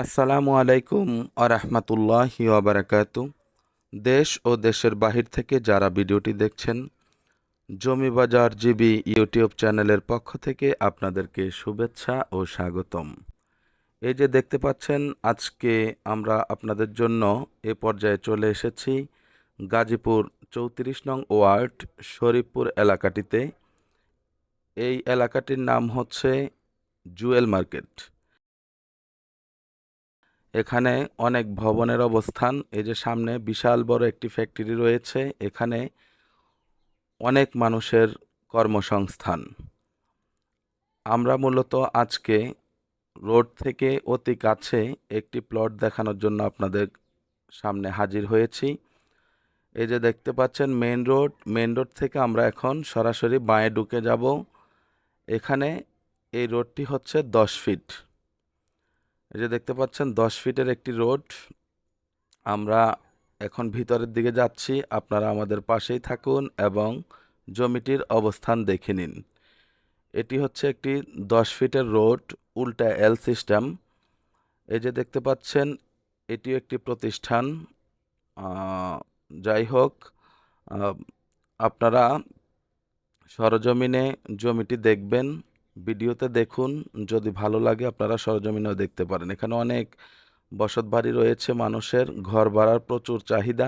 আসসালামু আলাইকুম আরহামতুল্লাহি ওয়াবারাকাতু। দেশ ও দেশের বাহির থেকে যারা ভিডিওটি দেখছেন, জমি বাজার জিবি ইউটিউব চ্যানেলের পক্ষ থেকে আপনাদেরকে শুভেচ্ছা ও স্বাগতম। এই যে দেখতে পাচ্ছেন, আজকে আমরা আপনাদের জন্য এ পর্যায়ে চলে এসেছি গাজীপুর 34 নং ওয়ার্ড শরীফপুর এলাকাটিতে। এই এলাকাটির নাম হচ্ছে জুয়েল মার্কেট। এখানে অনেক ভবনের অবস্থান। এই যে সামনে বিশাল বড় একটি ফ্যাক্টরি রয়েছে, এখানে অনেক মানুষের কর্মসংস্থান। আমরা মূলত আজকে রোড থেকে অতি কাছে একটি প্লট দেখানোর জন্য আপনাদের সামনে হাজির হয়েছি। এই যে দেখতে পাচ্ছেন মেইন রোড থেকে আমরা এখন সরাসরি বাঁয়ে ঢুকে যাব। এখানে এই রোডটি হচ্ছে 10 ফিট। এই যে দেখতে পাচ্ছেন 10 ফিটের একটি রোড। আমরা এখন ভিতরের দিকে যাচ্ছি, আপনারা আমাদের পাশেই থাকুন এবং জমিটির অবস্থান দেখে নিন। এটি হচ্ছে একটি 10 ফিটের রোড, উল্টা এল সিস্টেম। এই যে দেখতে পাচ্ছেন, এটিও একটি প্রতিষ্ঠান। যাই হোক, আহ, আপনারা সরজমিনে জমিটি দেখবেন, ভিডিওতে দেখুন। যদি ভালো লাগে আপনারা সরজমিনেও দেখতে পারেন। এখানে অনেক বসতবাড়ি রয়েছে, মানুষের ঘর ভাড়ার প্রচুর চাহিদা।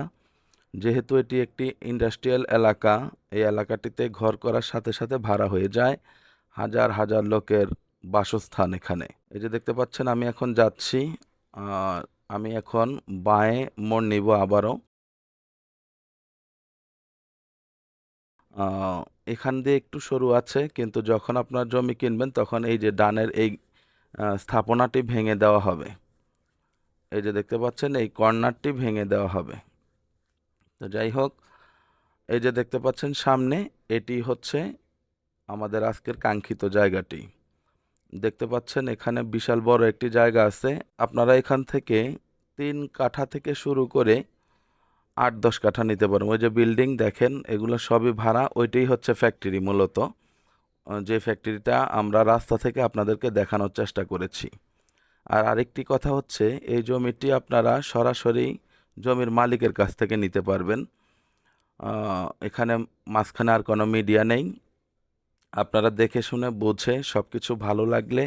যেহেতু এটি একটি ইন্ডাস্ট্রিয়াল এলাকা, এই এলাকাটিতে ঘর করার সাথে সাথে ভাড়া হয়ে যায়। হাজার হাজার লোকের বাসস্থান এখানে। এই যে দেখতে পাচ্ছেন, আমি এখন যাচ্ছি। আমি এখন বাঁয়ে মোড় নিব আবারও। এখান দিয়ে একটু সরু আছে, কিন্তু যখন আপনার জমি কিনবেন তখন এই যে ডানের এই স্থাপনাটি ভেঙে দেওয়া হবে। এই যে দেখতে পাচ্ছেন, এই কর্নারটি ভেঙে দেওয়া হবে। তো যাই হোক, এই যে দেখতে পাচ্ছেন সামনে, এটি হচ্ছে আমাদের আজকের কাঙ্ক্ষিত জায়গাটি। দেখতে পাচ্ছেন এখানে বিশাল বড় একটি জায়গা আছে। আপনারা এখান থেকে 3 কাঠা থেকে শুরু করে 8-10 কাঠা নিতে পারেন। ওই যে বিল্ডিং দেখেন, এগুলো সবই ভাড়া। ওইটাই হচ্ছে ফ্যাক্টরি মূলত, যে ফ্যাক্টরিটা আমরা রাস্তা থেকে আপনাদেরকে দেখানোর চেষ্টা করেছি। আর আরেকটি কথা হচ্ছে, এই জমিটি আপনারা সরাসরি জমির মালিকের কাছ থেকে নিতে পারবেন। এখানে মাঝখানে আর কোনো মিডিয়া নেই। আপনারা দেখে শুনে বুঝে সব কিছু ভালো লাগলে,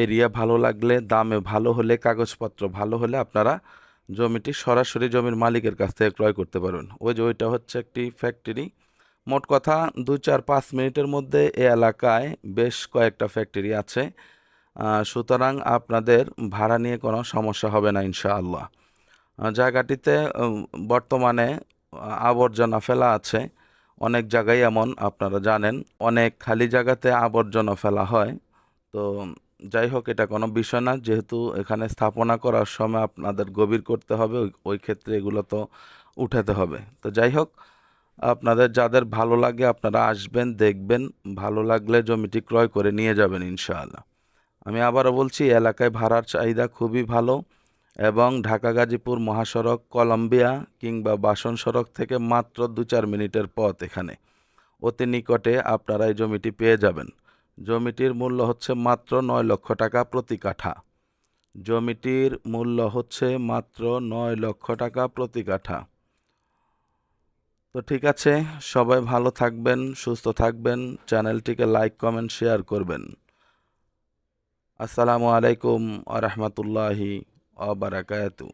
এরিয়া ভালো লাগলে, দামে ভালো হলে, কাগজপত্র ভালো হলে আপনারা জমিটি সরাসরি জমির মালিকের কাছ থেকে ক্রয় করতে পারবেন। ওই যে ওইটা হচ্ছে একটি ফ্যাক্টরি। মোট কথা 2-4-5 মিনিটের মধ্যে এই এলাকায় বেশ কয়েকটা ফ্যাক্টরি আছে। সুতরাং আপনাদের ভাড়া নিয়ে কোনো সমস্যা হবে না ইনশাআল্লাহ। জায়গাটিতে বর্তমানে আবর্জনা ফেলা আছে। অনেক জায়গায় এমন, আপনারা জানেন, অনেক খালি জায়গাতে আবর্জনা ফেলা হয়। তো যাই হোক, এটা কোনো বিষয় না। যেহেতু এখানে স্থাপনা করার সময় আপনাদের গভীর করতে হবে, ওই ক্ষেত্রে এগুলো তো উঠাতে হবে। তো যাই হোক, আপনাদের যাদের ভালো লাগে আপনারা আসবেন, দেখবেন, ভালো লাগলে জমিটি ক্রয় করে নিয়ে যাবেন ইনশাআল্লাহ। আমি আবারও বলছি, এলাকায় ভাড়ার চাহিদা খুবই ভালো এবং ঢাকা গাজীপুর মহাসড়ক, কলম্বিয়া কিংবা বাসন সড়ক থেকে মাত্র 2-4 মিনিটের পথ। এখানে অতি নিকটে আপনারা এই জমিটি পেয়ে যাবেন। জমিটির মূল্য হচ্ছে মাত্র 9 লক্ষ টাকা প্রতি কাঠা। জমিটির মূল্য হচ্ছে মাত্র 9 লক্ষ টাকা প্রতি কাঠা। তো ঠিক আছে, সবাই ভালো থাকবেন, সুস্থ থাকবেন, চ্যানেলটিকে লাইক, কমেন্ট, শেয়ার করবেন। আসসালামু আলাইকুম আ রহমতুল্লাহি ওয়া বারাকাতুহু।